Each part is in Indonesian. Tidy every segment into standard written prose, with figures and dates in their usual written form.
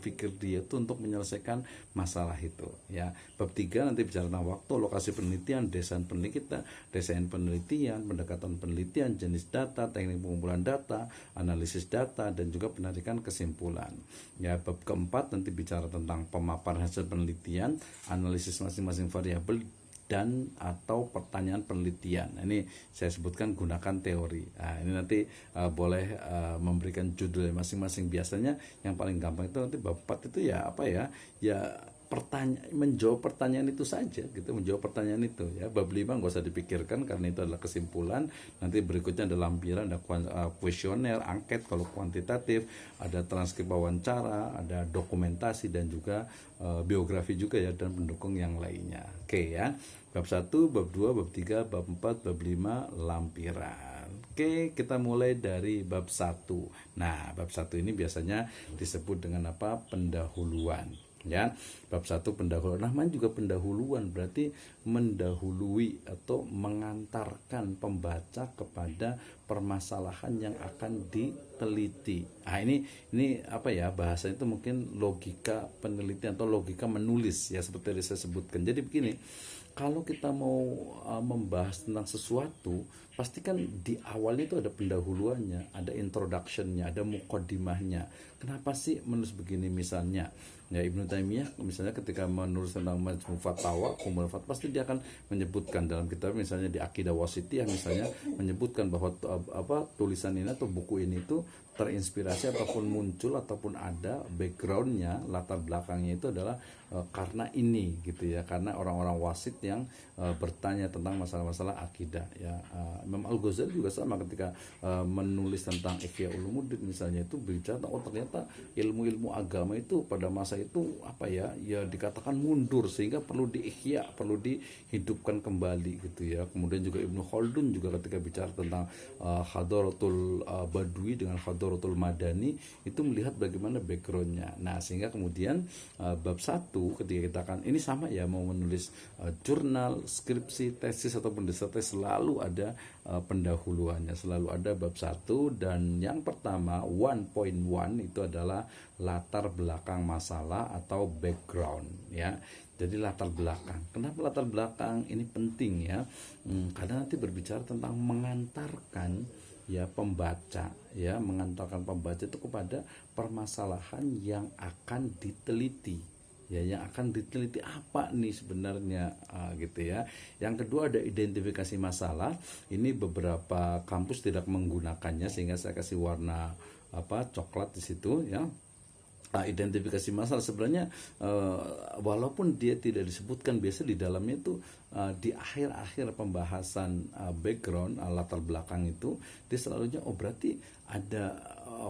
berpikir dia itu untuk menyelesaikan masalah itu ya. Bab 3 nanti bicara tentang waktu, lokasi penelitian, desain penelitian, pendekatan penelitian, jenis data, teknik pengumpulan data, analisis data, dan juga penarikan kesimpulan ya. Bab keempat nanti bicara tentang pemaparan hasil penelitian, analisis masing-masing variabel dan atau pertanyaan penelitian. Ini saya sebutkan gunakan teori. Nah, ini nanti boleh memberikan judul masing-masing. Biasanya yang paling gampang itu nanti bab 4 itu ya apa ya? Ya menjawab pertanyaan itu saja gitu, menjawab pertanyaan itu ya. Bab 5 nggak usah dipikirkan karena itu adalah kesimpulan. Nanti berikutnya ada lampiran, ada kuesioner, angket kalau kuantitatif, ada transkrip wawancara, ada dokumentasi dan juga biografi juga ya, dan pendukung yang lainnya. Oke ya. Bab 1, bab 2, bab 3, bab 4, bab 5 lampiran. Oke, kita mulai dari bab 1. Nah, bab 1 ini biasanya disebut dengan apa? Pendahuluan. Ya, bab 1 pendahuluan, namanya juga pendahuluan, berarti mendahului atau mengantarkan pembaca kepada permasalahan yang akan diteliti. Nah, ini apa ya, bahasa itu mungkin logika penelitian atau logika menulis ya, seperti yang saya sebutkan. Jadi begini, kalau kita mau membahas tentang sesuatu, pasti kan di awalnya itu ada pendahuluannya, ada introductionnya, ada muqaddimahnya. Kenapa sih menulis begini misalnya? Ya, Ibnu Taimiyah misalnya ketika menulis tentang Majmu' Fatawa, Kumul Fatwa, pasti dia akan menyebutkan dalam kitab misalnya di Aqidah Wasithiyah misalnya, menyebutkan bahwa tulisan ini atau buku ini itu terinspirasi ataupun muncul ataupun ada backgroundnya, latar belakangnya itu adalah karena ini gitu ya, karena orang-orang wasit yang bertanya tentang masalah-masalah akidah ya. Imam Al-Ghazali juga sama ketika menulis tentang Ihya Ulumuddin misalnya, itu bicara oh ternyata ilmu-ilmu agama itu pada masa itu apa ya dikatakan mundur sehingga perlu diihya, perlu dihidupkan kembali gitu ya. Kemudian juga Ibnu Khaldun juga ketika bicara tentang Hadaratul Badui dengan Hadaratul Madani, itu melihat bagaimana backgroundnya. Nah, sehingga kemudian bab 1 ketika kita akan ini sama ya, mau menulis jurnal, skripsi, tesis ataupun disertasi, selalu ada pendahuluannya, selalu ada bab 1. Dan yang pertama 1.1 itu adalah latar belakang masalah atau background ya. Jadi latar belakang. Kenapa latar belakang ini penting ya? Karena nanti berbicara tentang mengantarkan ya pembaca ya, mengantarkan pembaca itu kepada permasalahan yang akan diteliti ya, yang akan diteliti apa nih sebenarnya gitu ya. Yang kedua ada identifikasi masalah. Ini beberapa kampus tidak menggunakannya sehingga saya kasih warna coklat di situ ya. Identifikasi masalah sebenarnya walaupun dia tidak disebutkan, biasa di dalamnya itu di akhir-akhir pembahasan background latar belakang itu dia selalunya berarti ada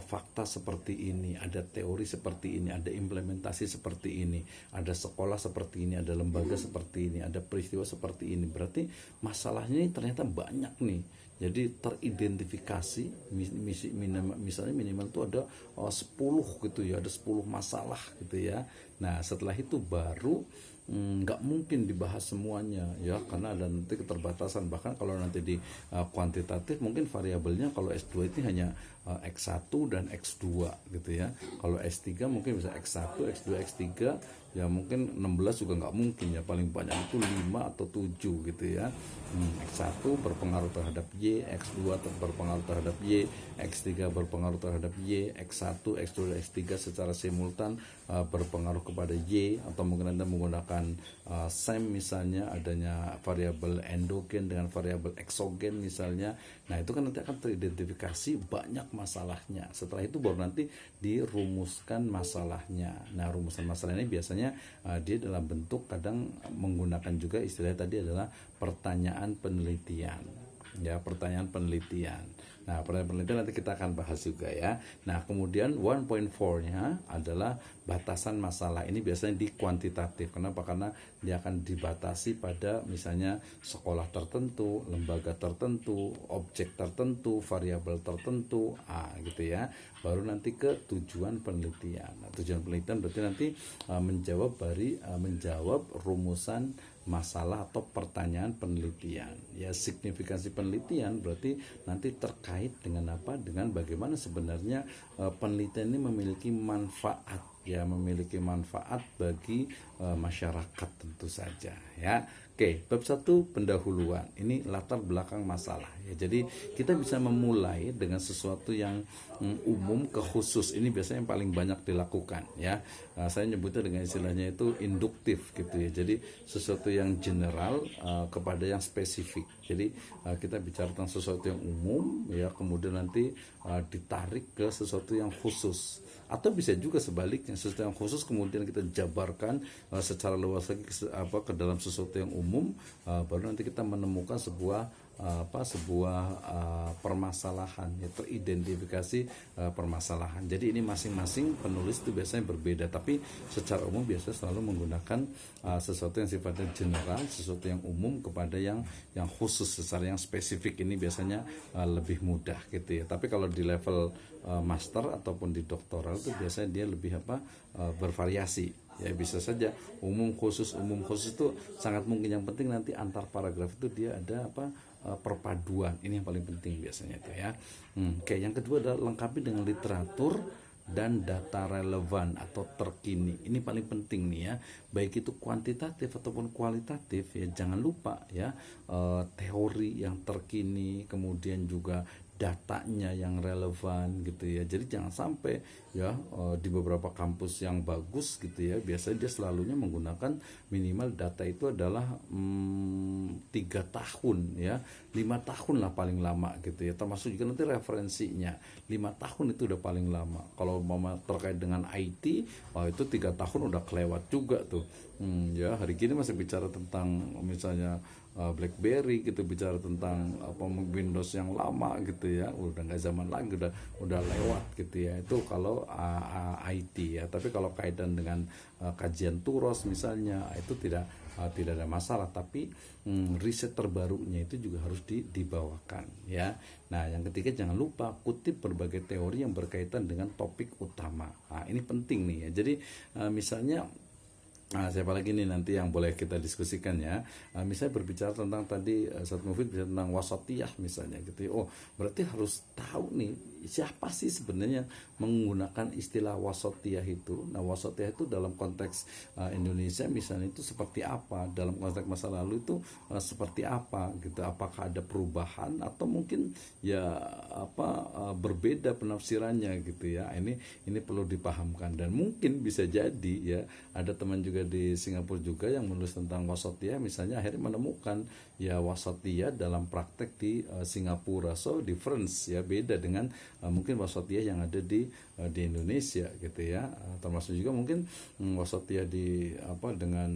fakta seperti ini, ada teori seperti ini, ada implementasi seperti ini, ada sekolah seperti ini, ada lembaga seperti ini, ada peristiwa seperti ini. Berarti masalahnya ternyata banyak nih. Jadi teridentifikasi misalnya minimal itu ada 10 gitu ya, ada 10 masalah gitu ya. Nah, setelah itu baru nggak mungkin dibahas semuanya ya, karena ada nanti keterbatasan. Bahkan kalau nanti di kuantitatif mungkin variabelnya kalau S2 itu hanya X1 dan X2 gitu ya. Kalau S3 mungkin bisa X1, X2, X3 ya, mungkin 16 juga nggak mungkin ya, paling banyak itu 5 atau 7 gitu ya. X1 berpengaruh terhadap Y, X2 berpengaruh terhadap Y, X3 berpengaruh terhadap Y, X1, X2, X3 secara simultan berpengaruh kepada Y. Atau mungkin Anda menggunakan SEM misalnya, adanya variabel endogen dengan variabel eksogen misalnya. Nah, itu kan nanti akan teridentifikasi banyak masalahnya. Setelah itu baru nanti dirumuskan masalahnya. Nah, rumusan masalah ini biasanya dia dalam bentuk kadang menggunakan juga istilah tadi adalah pertanyaan penelitian ya, pertanyaan penelitian. Nah, pertanyaan penelitian nanti kita akan bahas juga ya. Nah, kemudian 1.4-nya adalah batasan masalah. Ini biasanya di kuantitatif. Kenapa? Karena dia akan dibatasi pada misalnya sekolah tertentu, lembaga tertentu, objek tertentu, variabel tertentu, gitu ya. Baru nanti ke tujuan penelitian. Nah, tujuan penelitian berarti nanti menjawab rumusan masalah atau pertanyaan penelitian ya. Signifikansi penelitian berarti nanti terkait dengan apa, dengan bagaimana sebenarnya penelitian ini memiliki manfaat ya memiliki manfaat bagi masyarakat tentu saja ya. Oke, bab 1 pendahuluan. Ini latar belakang masalah ya. Jadi kita bisa memulai dengan sesuatu yang umum ke khusus. Ini biasanya yang paling banyak dilakukan ya. Saya nyebutnya dengan istilahnya itu induktif gitu ya. Jadi sesuatu yang general kepada yang spesifik. Jadi kita bicara tentang sesuatu yang umum ya, kemudian nanti ditarik ke sesuatu yang khusus. Atau bisa juga sebaliknya, sesuatu yang khusus kemudian kita jabarkan secara luas lagi ke dalam sesuatu yang umum, baru nanti kita menemukan sebuah permasalahan ya, teridentifikasi permasalahan. Jadi ini masing-masing penulis itu biasanya berbeda, tapi secara umum biasanya selalu menggunakan sesuatu yang sifatnya general, sesuatu yang umum kepada yang khusus, secara yang spesifik. Ini biasanya lebih mudah gitu ya. Tapi kalau di level master ataupun di doktoral itu biasanya dia lebih bervariasi. Ya bisa saja umum khusus itu sangat mungkin. Yang penting nanti antar paragraf itu dia ada perpaduan. Ini yang paling penting biasanya itu ya. Oke, yang kedua adalah lengkapi dengan literatur dan data relevan atau terkini. Ini paling penting nih ya, baik itu kuantitatif ataupun kualitatif ya. Jangan lupa ya, teori yang terkini, kemudian juga datanya yang relevan gitu ya. Jadi jangan sampai ya di beberapa kampus yang bagus gitu ya, biasanya dia selalunya menggunakan minimal data itu adalah 3 tahun ya, 5 tahun lah paling lama gitu ya. Termasuk juga nanti referensinya 5 tahun itu udah paling lama. Kalau mama terkait dengan IT, itu 3 tahun udah kelewat juga tuh. Ya hari ini masih bicara tentang misalnya BlackBerry gitu, bicara tentang Windows yang lama gitu ya, udah nggak zaman lagi, udah lewat gitu ya. Itu kalau IT ya. Tapi kalau kaitan dengan kajian TUROS misalnya, itu tidak ada masalah, tapi riset terbarunya itu juga harus dibawakan ya. Nah yang ketiga, jangan lupa kutip berbagai teori yang berkaitan dengan topik utama. Ini penting nih ya. Jadi misalnya siapa lagi nih nanti yang boleh kita diskusikan ya. Misalnya berbicara tentang tadi Ustadz Mufid bicara tentang wasatiyah misalnya gitu ya. Oh berarti harus tahu nih siapa sih sebenarnya menggunakan istilah wasatiyah itu. Nah wasatiyah itu dalam konteks Indonesia misalnya itu seperti apa, dalam konteks masa lalu itu seperti apa gitu. Apakah ada perubahan atau mungkin ya berbeda penafsirannya gitu ya. Ini perlu dipahamkan, dan mungkin bisa jadi ya ada teman juga di Singapura juga yang menulis tentang wasatiyah misalnya, akhirnya menemukan ya wasatiyah dalam praktek di Singapura. So difference ya, beda dengan mungkin wasatiyah yang ada di Indonesia gitu ya. Termasuk juga mungkin wasatiyah di dengan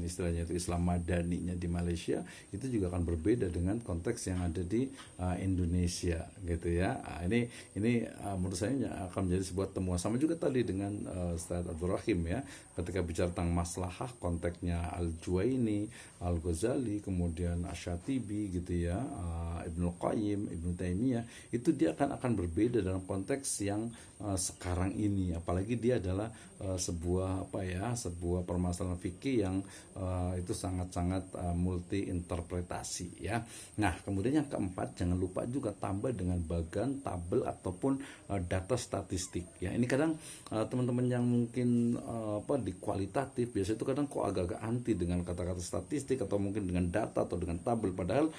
istilahnya itu Islam Madaninya di Malaysia itu juga akan berbeda dengan konteks yang ada di Indonesia gitu ya. Ini menurut saya akan menjadi sebuah temuan. Sama juga tadi dengan Ustadz Abdul Rahim ya, ketika bicara tentang maslahah, konteksnya Al-Juwaini, Al-Ghazali, kemudian Asy-Syatibi gitu ya, Ibnu Qayyim, Ibnu Taimiyah, itu dia akan berbeda dalam konteks yang sekarang ini. Apalagi dia adalah sebuah permasalahan fikih yang itu sangat-sangat multi interpretasi ya. Nah kemudian yang keempat, jangan lupa juga tambah dengan bagan, tabel ataupun data statistik ya. Ini kadang teman-teman yang mungkin di kualitatif biasanya itu kadang kok agak-agak anti dengan kata-kata statistik atau mungkin dengan data atau dengan tabel, padahal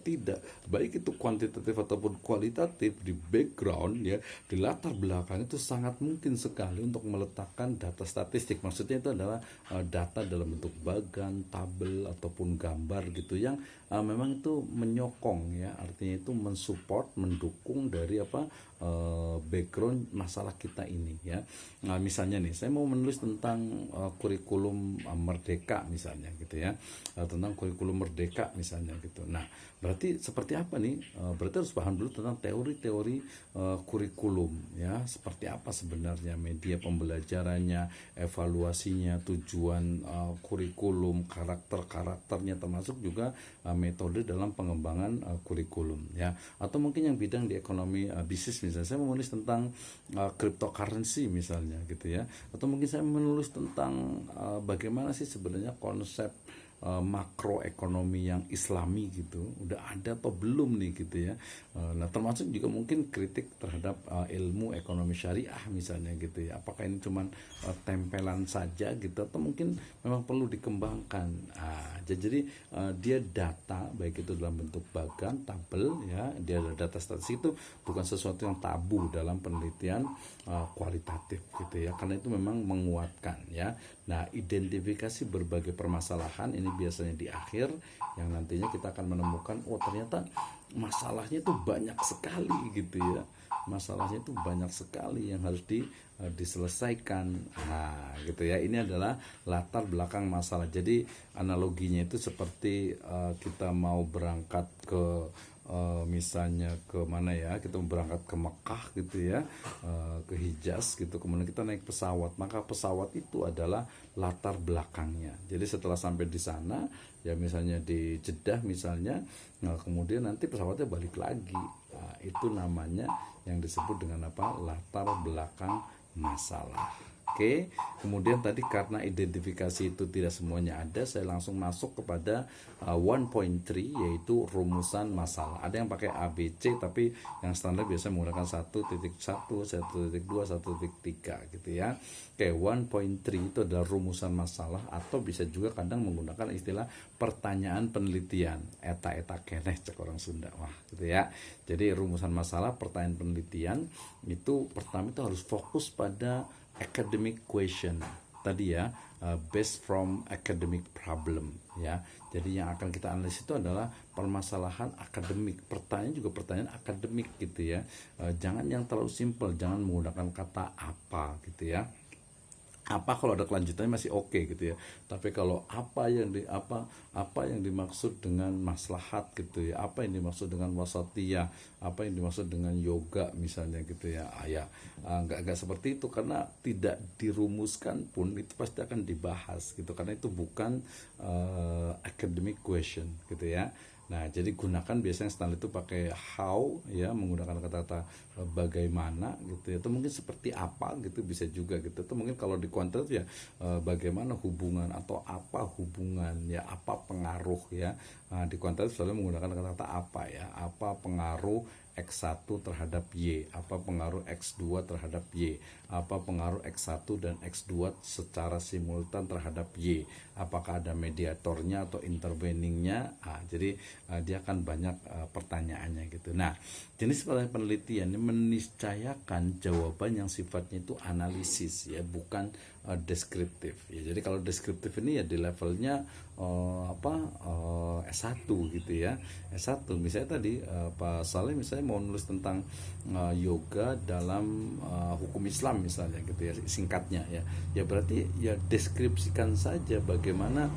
tidak, baik itu kuantitatif ataupun kualitatif, di background ya, di latar belakang itu sangat mungkin sekali untuk meletakkan data statistik. Maksudnya itu adalah data dalam bentuk bagan, tabel ataupun gambar gitu, yang memang itu menyokong ya, artinya itu mensupport, mendukung dari background masalah kita ini ya. Nah, misalnya nih saya mau menulis tentang kurikulum merdeka misalnya gitu ya, tentang kurikulum merdeka misalnya gitu. Nah berarti seperti apa nih? Berarti harus paham dulu tentang teori-teori kurikulum ya, seperti apa sebenarnya media pembelajarannya, evaluasinya, tujuan kurikulum, karakternya, termasuk juga metode dalam pengembangan kurikulum ya. Atau mungkin yang bidang di ekonomi bisnis misalnya, saya menulis tentang cryptocurrency misalnya gitu ya. Atau mungkin saya menulis tentang bagaimana sih sebenarnya konsep makroekonomi yang islami gitu, udah ada atau belum nih gitu ya. Nah, termasuk juga mungkin kritik terhadap ilmu ekonomi syariah misalnya gitu ya, apakah ini cuman tempelan saja gitu atau mungkin memang perlu dikembangkan. Jadi dia data, baik itu dalam bentuk bagan, tabel ya, dia ada data statistik, itu bukan sesuatu yang tabu dalam penelitian kualitatif gitu ya, karena itu memang menguatkan ya. Nah, identifikasi berbagai permasalahan ini biasanya di akhir, yang nantinya kita akan menemukan ternyata masalahnya itu banyak sekali gitu ya, masalahnya itu banyak sekali yang harus diselesaikan. Nah gitu ya, ini adalah latar belakang masalah. Jadi analoginya itu seperti kita mau berangkat ke misalnya ke mana ya, kita mau berangkat ke Mekah gitu ya, ke Hijaz gitu, kemudian kita naik pesawat, maka pesawat itu adalah latar belakangnya. Jadi setelah sampai di sana ya, misalnya di Jeddah misalnya, nah kemudian nanti pesawatnya balik lagi. Nah, itu namanya yang disebut dengan apa, latar belakang masalah. Oke, kemudian tadi karena identifikasi itu tidak semuanya ada, saya langsung masuk kepada 1.3, yaitu rumusan masalah. Ada yang pakai ABC, tapi yang standar biasanya menggunakan 1.1, 1.2, 1.3 gitu ya. Oke, 1.3 itu adalah rumusan masalah, atau bisa juga kadang menggunakan istilah pertanyaan penelitian. Eta keneh cek orang Sunda. Wah, gitu ya. Jadi rumusan masalah, pertanyaan penelitian itu pertama itu harus fokus pada academic question tadi ya, based from academic problem ya. Jadi yang akan kita analisis itu adalah permasalahan akademik, pertanyaan juga pertanyaan akademik gitu ya. Jangan yang terlalu simpel, jangan menggunakan kata apa gitu ya. Apa kalau ada kelanjutannya masih oke gitu ya, tapi kalau apa yang dimaksud dengan maslahat gitu ya, apa yang dimaksud dengan wasatiyah, apa yang dimaksud dengan yoga misalnya gitu ya, nggak seperti itu, karena tidak dirumuskan pun itu pasti akan dibahas gitu, karena itu bukan academic question gitu ya. Nah, jadi gunakan biasanya standar itu pakai how ya, menggunakan kata-kata bagaimana gitu ya, atau mungkin seperti apa gitu bisa juga gitu. Atau mungkin kalau di kuantitatif ya bagaimana hubungan, atau apa hubungan ya, apa pengaruh ya. Nah, di kuantitatif selalu menggunakan kata-kata apa ya, apa pengaruh X1 terhadap Y, apa pengaruh X2 terhadap Y, apa pengaruh X1 dan X2 secara simultan terhadap Y, apakah ada mediatornya atau interveningnya. Jadi dia akan banyak pertanyaannya gitu. Nah, jenis penelitian ini meniscayakan jawaban yang sifatnya itu analisis ya, bukan deskriptif ya. Jadi kalau deskriptif ini ya di levelnya S1 gitu ya. S1 misalnya tadi Pak Saleh misalnya mau nulis tentang yoga dalam hukum Islam misalnya gitu ya, singkatnya ya. Ya berarti ya deskripsikan saja bagaimana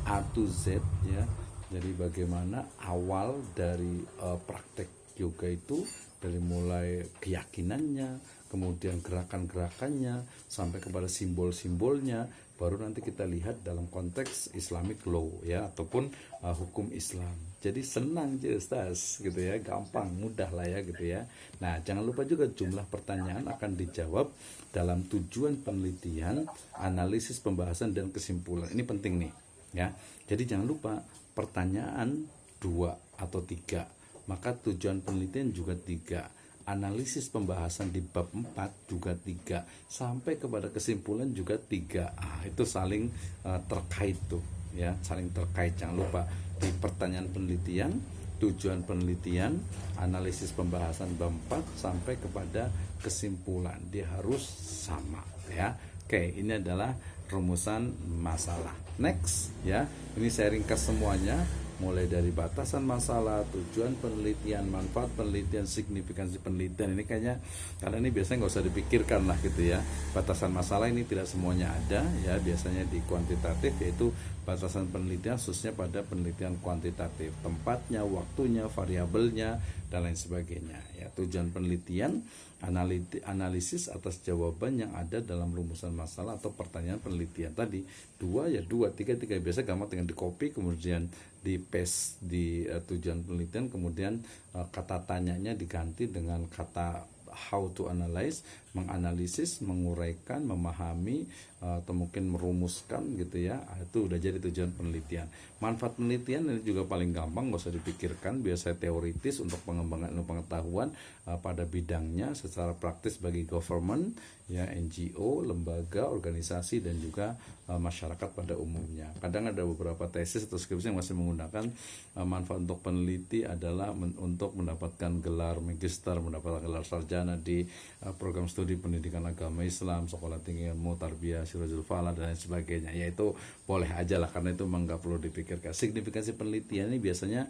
A to Z ya. Jadi bagaimana awal dari praktek yoga itu, dari mulai keyakinannya, kemudian gerakan-gerakannya, sampai kepada simbol-simbolnya, baru nanti kita lihat dalam konteks Islamic law ya, ataupun hukum Islam. Jadi senang aja Ustaz gitu ya, gampang, mudah lah ya gitu ya. Nah, jangan lupa juga jumlah pertanyaan akan dijawab dalam tujuan penelitian, analisis, pembahasan, dan kesimpulan. Ini penting nih ya. Jadi jangan lupa pertanyaan 2 atau 3, maka tujuan penelitian juga 3, analisis pembahasan di bab 4 juga 3, sampai kepada kesimpulan juga 3. Itu saling terkait tuh ya, saling terkait. Jangan lupa di pertanyaan penelitian, tujuan penelitian, analisis pembahasan bab 4 sampai kepada kesimpulan, dia harus sama ya. Oke, ini adalah rumusan masalah. Next ya, ini saya ringkas semuanya, mulai dari batasan masalah, tujuan penelitian, manfaat penelitian, signifikansi penelitian. Ini kayaknya, karena ini biasanya nggak usah dipikirkan lah gitu ya. Batasan masalah ini tidak semuanya ada ya, biasanya di kuantitatif, yaitu batasan penelitian khususnya pada penelitian kuantitatif, tempatnya, waktunya, variabelnya, dan lain sebagainya ya. Tujuan penelitian, analisis atas jawaban yang ada dalam rumusan masalah atau pertanyaan penelitian tadi. 2 ya 2, 3 biasa gampang dengan di copy, kemudian di paste di tujuan penelitian, kemudian kata tanyanya diganti dengan kata how to analyze, menganalisis, menguraikan, memahami, atau mungkin merumuskan gitu ya. Itu udah jadi tujuan penelitian. Manfaat penelitian ini juga paling gampang, nggak usah dipikirkan, biasanya teoritis untuk pengembangan ilmu pengetahuan pada bidangnya, secara praktis bagi government, ya, NGO, lembaga, organisasi, dan juga masyarakat pada umumnya. Kadang ada beberapa tesis atau skripsi yang masih menggunakan manfaat untuk peneliti adalah untuk mendapatkan gelar magister, mendapatkan gelar sarjana di program studi pendidikan agama Islam, sekolah tinggi ilmu tarbiyah Sirajul Falah, dan lain sebagainya. Ya, itu boleh aja lah, karena itu memang nggak perlu dipikirkan. Signifikansi penelitian ini biasanya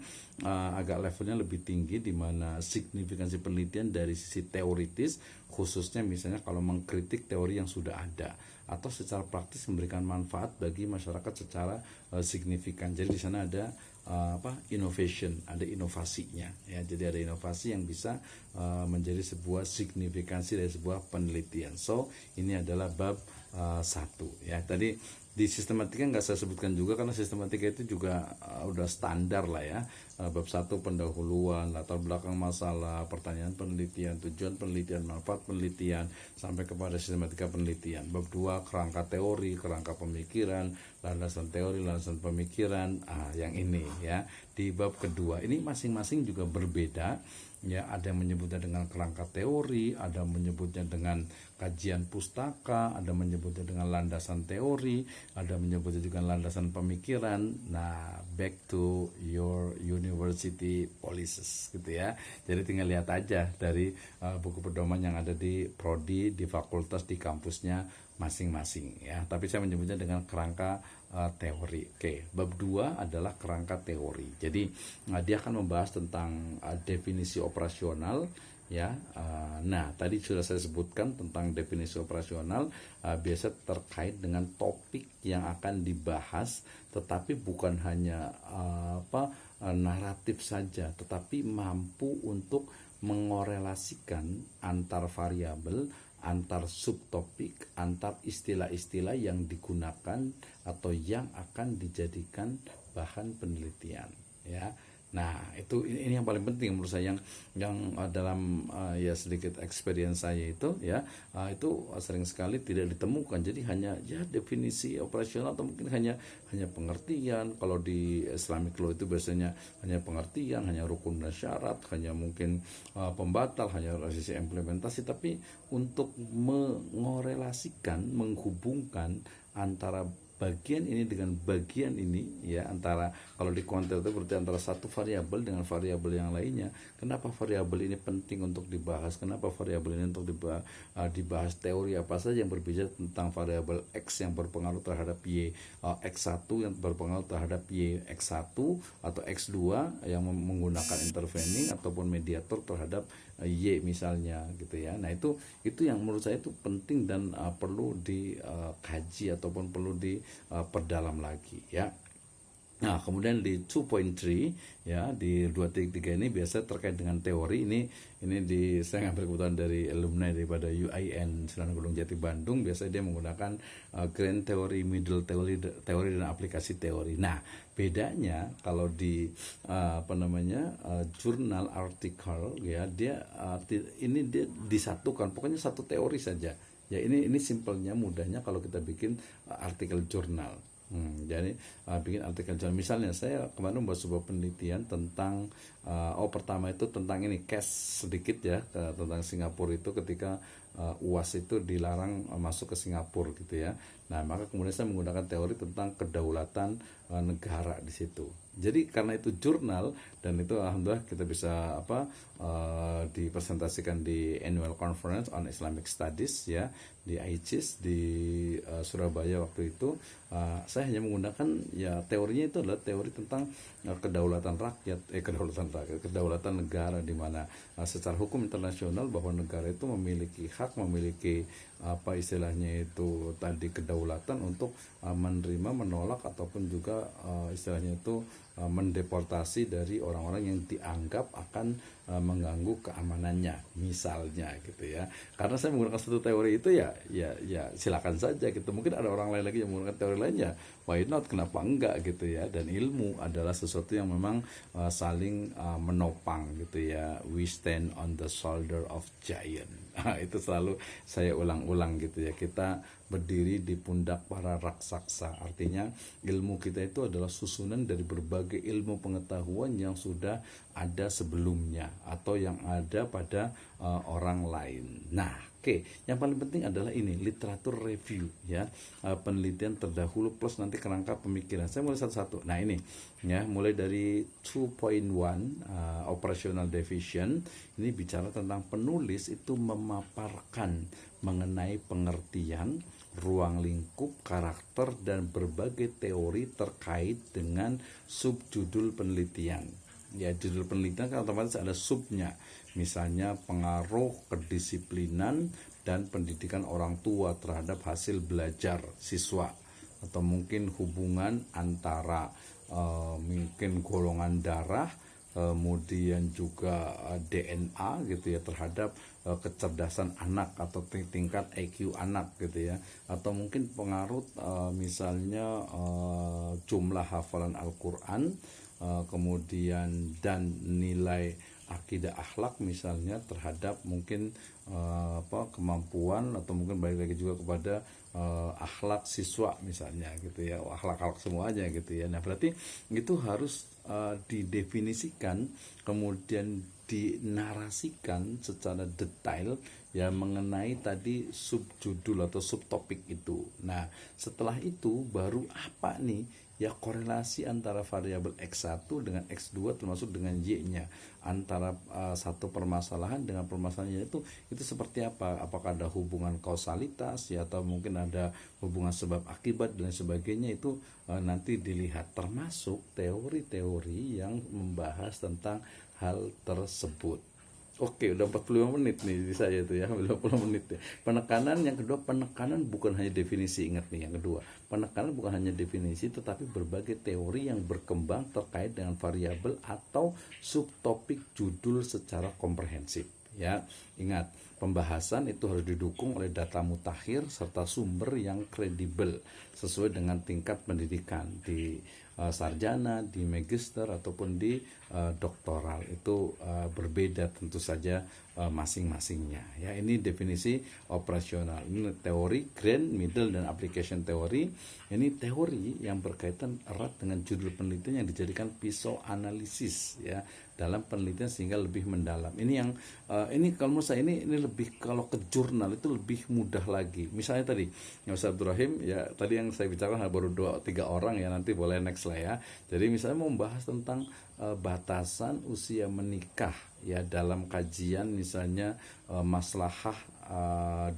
agak levelnya lebih tinggi, di mana signifikansi penelitian dari sisi teoritis, khususnya misalnya kalau mengkritik teori yang sudah ada, atau secara praktis memberikan manfaat bagi masyarakat secara signifikan. Jadi di sana ada innovation, ada inovasinya, ya. Jadi ada inovasi yang bisa menjadi sebuah signifikansi dari sebuah penelitian. So ini adalah bab 1, ya. Tadi di sistematika nggak saya sebutkan juga, karena sistematika itu juga udah standar lah ya. Bab 1 pendahuluan, latar belakang masalah, pertanyaan penelitian, tujuan penelitian, manfaat penelitian, sampai kepada sistematika penelitian. Bab 2 kerangka teori, kerangka pemikiran, landasan teori, landasan pemikiran. Yang ini ya, di bab kedua ini masing-masing juga berbeda. Ya, ada yang menyebutnya dengan kerangka teori, ada yang menyebutnya dengan kajian pustaka, ada yang menyebutnya dengan landasan teori, ada yang menyebutnya juga landasan pemikiran. Nah, back to your university policies gitu ya. Jadi tinggal lihat aja dari buku pedoman yang ada di prodi, di fakultas, di kampusnya masing-masing ya. Tapi saya menyebutnya dengan kerangka teori. Oke, bab 2 adalah kerangka teori. Jadi dia akan membahas tentang definisi operasional, ya. Nah, tadi sudah saya sebutkan tentang definisi operasional, biasa terkait dengan topik yang akan dibahas, tetapi bukan hanya naratif saja, tetapi mampu untuk mengorelasikan antar variabel, antar subtopik, antar istilah-istilah yang digunakan atau yang akan dijadikan bahan penelitian, ya. Nah, ini yang paling penting menurut saya, yang dalam ya sedikit experience saya itu ya, itu sering sekali tidak ditemukan. Jadi hanya ya definisi operasional, atau mungkin hanya pengertian. Kalau di Islamic law itu biasanya hanya pengertian, hanya rukun dan syarat, hanya mungkin pembatal, hanya sisi implementasi. Tapi untuk mengorelasikan, menghubungkan antara bagian ini dengan bagian ini, ya, antara, kalau di konten itu berarti antara satu variabel dengan variabel yang lainnya. Kenapa variabel ini penting untuk dibahas? Kenapa variabel ini untuk dibahas? Teori apa saja yang berbicara tentang variabel X yang berpengaruh terhadap Y, X1 yang berpengaruh terhadap Y, X1 atau X2 yang menggunakan intervening ataupun mediator terhadap Y misalnya gitu ya. Nah, itu yang menurut saya itu penting dan perlu dikaji ataupun perlu diperdalam lagi, ya. Nah, kemudian di 2.3 ya, di 2.3 ini biasa terkait dengan teori. Ini saya ngambil kebetulan dari alumni daripada UIN Sunan Gunung Jati Bandung. Biasanya dia menggunakan grand theory, middle teori dan aplikasi teori. Nah, bedanya kalau di jurnal artikel, ya, ini dia disatukan, pokoknya satu teori saja. Ya, ini simpelnya, mudahnya kalau kita bikin artikel jurnal. Jadi bikin artikel jurnal. Misalnya saya kemarin membuat sebuah penelitian tentang pertama itu tentang ini case sedikit ya, tentang Singapura itu ketika UAS itu dilarang masuk ke Singapura gitu ya. Nah, maka kemudian saya menggunakan teori tentang kedaulatan negara di situ. Jadi karena itu jurnal, dan itu alhamdulillah kita bisa dipresentasikan di Annual Conference on Islamic Studies ya, di ICIS di Surabaya waktu itu. Saya hanya menggunakan, ya, teorinya itu adalah teori tentang kedaulatan negara, di mana secara hukum internasional bahwa negara itu memiliki hak, memiliki istilahnya itu tadi kedaulatan untuk menerima, menolak, ataupun juga istilahnya itu mendeportasi dari orang-orang yang dianggap akan mengganggu keamanannya misalnya gitu ya. Karena saya menggunakan satu teori itu ya silakan saja gitu. Mungkin ada orang lain lagi yang menggunakan teori lainnya, why not, kenapa enggak gitu ya. Dan ilmu adalah sesuatu yang memang saling menopang gitu ya. We stand on the shoulder of giant. Itu selalu saya ulang-ulang gitu ya. Kita berdiri di pundak para raksasa. Artinya ilmu kita itu adalah susunan dari berbagai ilmu pengetahuan yang sudah ada sebelumnya atau yang ada pada orang lain. Nah, oke, yang paling penting adalah ini, literatur review ya, penelitian terdahulu plus nanti kerangka pemikiran. Saya mulai satu-satu. Nah, ini ya, mulai dari 2.1 operational division, ini bicara tentang penulis itu memaparkan mengenai pengertian, ruang lingkup, karakter, dan berbagai teori terkait dengan subjudul penelitian. Ya, judul penelitian kan otomatis ada subnya, misalnya pengaruh kedisiplinan dan pendidikan orang tua terhadap hasil belajar siswa, atau mungkin hubungan antara mungkin golongan darah, kemudian juga DNA gitu ya, terhadap kecerdasan anak atau tingkat IQ anak gitu ya, atau mungkin pengaruh misalnya jumlah hafalan Al-Quran, kemudian dan nilai akidah akhlak misalnya terhadap mungkin kemampuan, atau mungkin balik lagi juga kepada akhlak siswa misalnya gitu ya, akhlak semuanya gitu ya. Nah, berarti itu harus didefinisikan, kemudian dinarasikan secara detail ya mengenai tadi subjudul atau subtopik itu. Nah, setelah itu baru apa nih ya korelasi antara variabel X1 dengan X2 termasuk dengan Y-nya, antara satu permasalahan dengan permasalahan itu seperti apa, apakah ada hubungan kausalitas ya, atau mungkin ada hubungan sebab akibat dan sebagainya. Itu nanti dilihat, termasuk teori-teori yang membahas tentang hal tersebut. Oke, udah 45 menit nih di saya tuh ya, 50 menit ya. Penekanan yang kedua, penekanan bukan hanya definisi, ingat nih yang kedua. Penekanan bukan hanya definisi, tetapi berbagai teori yang berkembang terkait dengan variabel atau subtopik judul secara komprehensif. Ya, ingat, pembahasan itu harus didukung oleh data mutakhir serta sumber yang kredibel sesuai dengan tingkat pendidikan di sarjana, di magister ataupun di doktoral. Itu berbeda tentu saja masing-masingnya. Ya, ini definisi operasional. Ini teori, grand, middle, dan application teori. Ini teori yang berkaitan erat dengan judul penelitian yang dijadikan pisau analisis ya dalam penelitian sehingga lebih mendalam. Ini yang ini kalau menurut saya ini lebih, kalau ke jurnal itu lebih mudah lagi. Misalnya tadi Ustaz Abdul Rahim ya, tadi yang saya bicarakan baru 2-3 orang ya, nanti boleh next lah ya. Jadi misalnya mau membahas tentang batasan usia menikah ya dalam kajian misalnya maslahah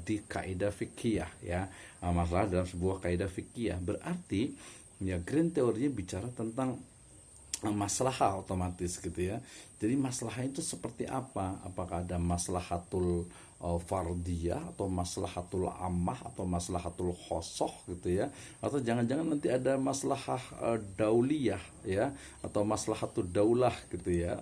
di kaidah fikih ya, masalah dalam sebuah kaidah fikih, berarti ya grand teorinya bicara tentang maslahah otomatis gitu ya. Jadi maslahah itu seperti apa? Apakah ada maslahatul fardiyah atau maslahatul ammah atau maslahatul khosoh gitu ya, atau jangan-jangan nanti ada maslahah dauliyah ya, atau maslahatul daulah gitu ya,